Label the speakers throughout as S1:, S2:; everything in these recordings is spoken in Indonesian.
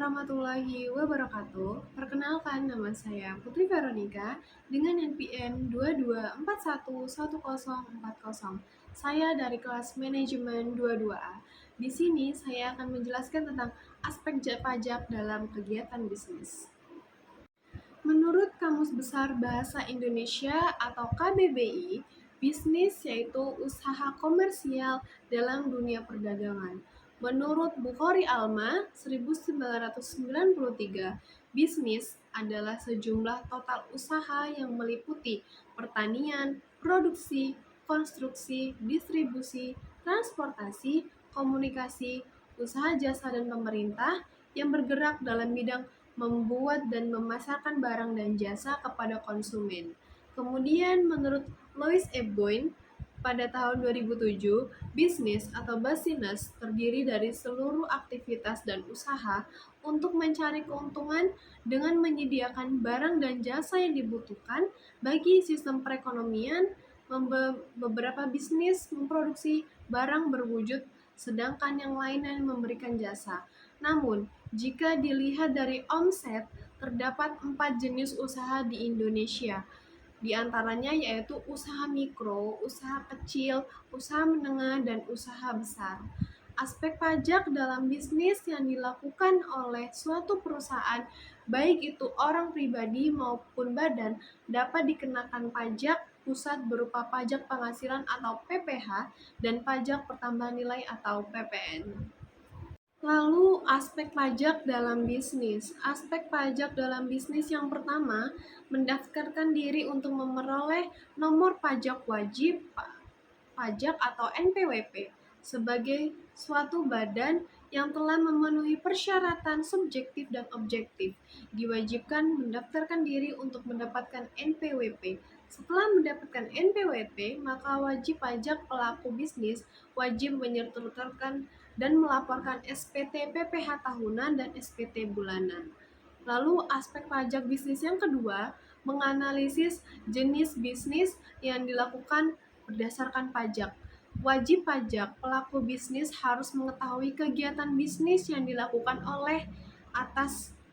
S1: warahmatullahi wabarakatuh. Perkenalkan, nama saya Putri Veronica dengan NPM 22411040. Saya dari kelas manajemen 22A. Di sini saya akan menjelaskan tentang aspek pajak dalam kegiatan bisnis. Menurut Kamus Besar Bahasa Indonesia atau KBBI, bisnis yaitu usaha komersial dalam dunia perdagangan. Menurut Bukhari Alma 1993, bisnis adalah sejumlah total usaha yang meliputi pertanian, produksi, konstruksi, distribusi, transportasi, komunikasi, usaha jasa dan pemerintah yang bergerak dalam bidang membuat dan memasarkan barang dan jasa kepada konsumen. Kemudian menurut Louis Ebgoin, pada tahun 2007, bisnis atau business terdiri dari seluruh aktivitas dan usaha untuk mencari keuntungan dengan menyediakan barang dan jasa yang dibutuhkan bagi sistem perekonomian. Beberapa bisnis memproduksi barang berwujud, sedangkan yang lainnya memberikan jasa. Namun, jika dilihat dari omset, terdapat 4 jenis usaha di Indonesia. Di antaranya yaitu usaha mikro, usaha kecil, usaha menengah, dan usaha besar. Aspek pajak dalam bisnis yang dilakukan oleh suatu perusahaan, baik itu orang pribadi maupun badan, dapat dikenakan pajak pusat berupa pajak penghasilan atau PPH dan pajak pertambahan nilai atau PPN. Lalu aspek pajak dalam bisnis. Aspek pajak dalam bisnis yang pertama, mendaftarkan diri untuk memperoleh nomor pajak wajib pajak atau NPWP sebagai suatu badan yang telah memenuhi persyaratan subjektif dan objektif. Diwajibkan mendaftarkan diri untuk mendapatkan NPWP. Setelah mendapatkan NPWP, maka wajib pajak pelaku bisnis wajib menyertakan dan melaporkan SPT PPH tahunan dan SPT bulanan. Lalu aspek pajak bisnis yang kedua, menganalisis jenis bisnis yang dilakukan berdasarkan pajak. Wajib pajak pelaku bisnis harus mengetahui kegiatan bisnis yang dilakukan oleh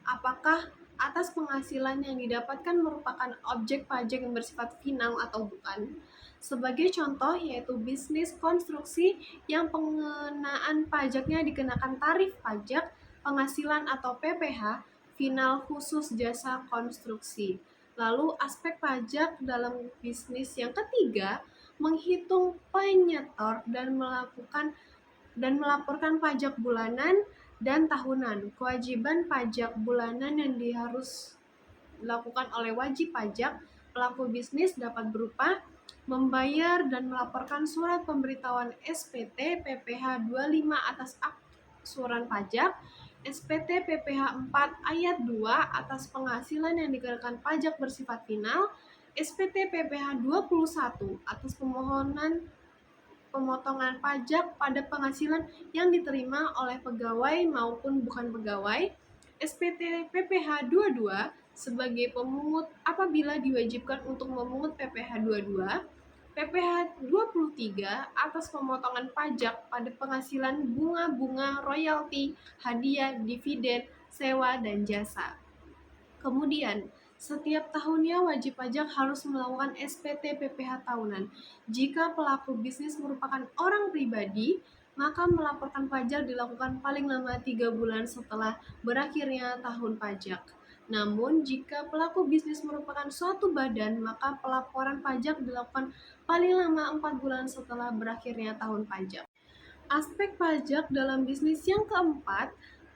S1: apakah atas penghasilan yang didapatkan merupakan objek pajak yang bersifat final atau bukan. Sebagai contoh yaitu bisnis konstruksi yang pengenaan pajaknya dikenakan tarif pajak penghasilan atau PPH final khusus jasa konstruksi. Lalu aspek pajak dalam bisnis yang ketiga, menghitung penyetor dan melaporkan pajak bulanan dan tahunan. Kewajiban pajak bulanan yang harus dilakukan oleh wajib pajak pelaku bisnis dapat berupa membayar dan melaporkan surat pemberitahuan SPT PPH 25 atas angsuran pajak, SPT PPH 4 ayat 2 atas penghasilan yang dikenakan pajak bersifat final, SPT PPH 21 atas pemotongan pajak pada penghasilan yang diterima oleh pegawai maupun bukan pegawai, SPT PPH 22 sebagai pemungut apabila diwajibkan untuk memungut PPH 22, PPH 23 atas pemotongan pajak pada penghasilan bunga-bunga, royalti, hadiah, dividen, sewa, dan jasa. Kemudian, setiap tahunnya wajib pajak harus melakukan SPT PPH tahunan. Jika pelaku bisnis merupakan orang pribadi, maka melaporkan pajak dilakukan paling lama 3 bulan setelah berakhirnya tahun pajak. Namun, jika pelaku bisnis merupakan suatu badan, maka pelaporan pajak dilakukan paling lama 4 bulan setelah berakhirnya tahun pajak. Aspek pajak dalam bisnis yang keempat,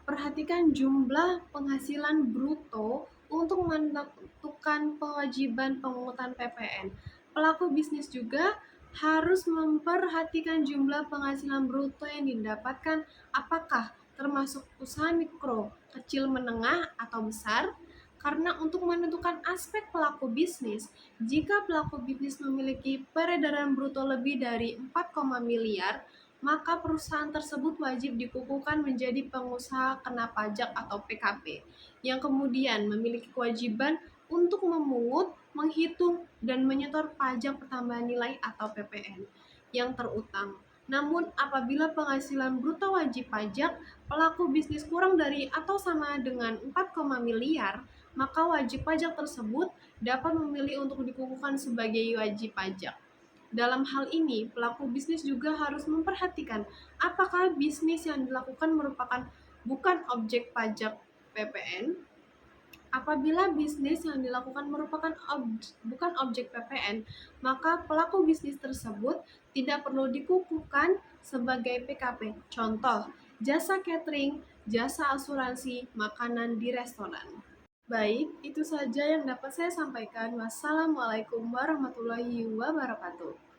S1: perhatikan jumlah penghasilan bruto untuk menentukan kewajiban pemungutan PPN. Pelaku bisnis juga harus memperhatikan jumlah penghasilan bruto yang didapatkan, apakah termasuk usaha mikro, kecil, menengah, atau besar. Karena untuk menentukan aspek pelaku bisnis, jika pelaku bisnis memiliki peredaran bruto lebih dari 4, miliar, maka perusahaan tersebut wajib dikukuhkan menjadi pengusaha kena pajak atau PKP, yang kemudian memiliki kewajiban untuk memungut, menghitung, dan menyetor pajak pertambahan nilai atau PPN yang terutang. Namun, apabila penghasilan bruto wajib pajak pelaku bisnis kurang dari atau sama dengan 4, miliar, maka wajib pajak tersebut dapat memilih untuk dikukuhkan sebagai wajib pajak. Dalam hal ini, pelaku bisnis juga harus memperhatikan apakah bisnis yang dilakukan merupakan bukan objek pajak PPN. Apabila bisnis yang dilakukan merupakan bukan objek PPN, maka pelaku bisnis tersebut tidak perlu dikukuhkan sebagai PKP. Contoh, jasa catering, jasa asuransi, makanan di restoran. Baik, itu saja yang dapat saya sampaikan. Wassalamualaikum warahmatullahi wabarakatuh.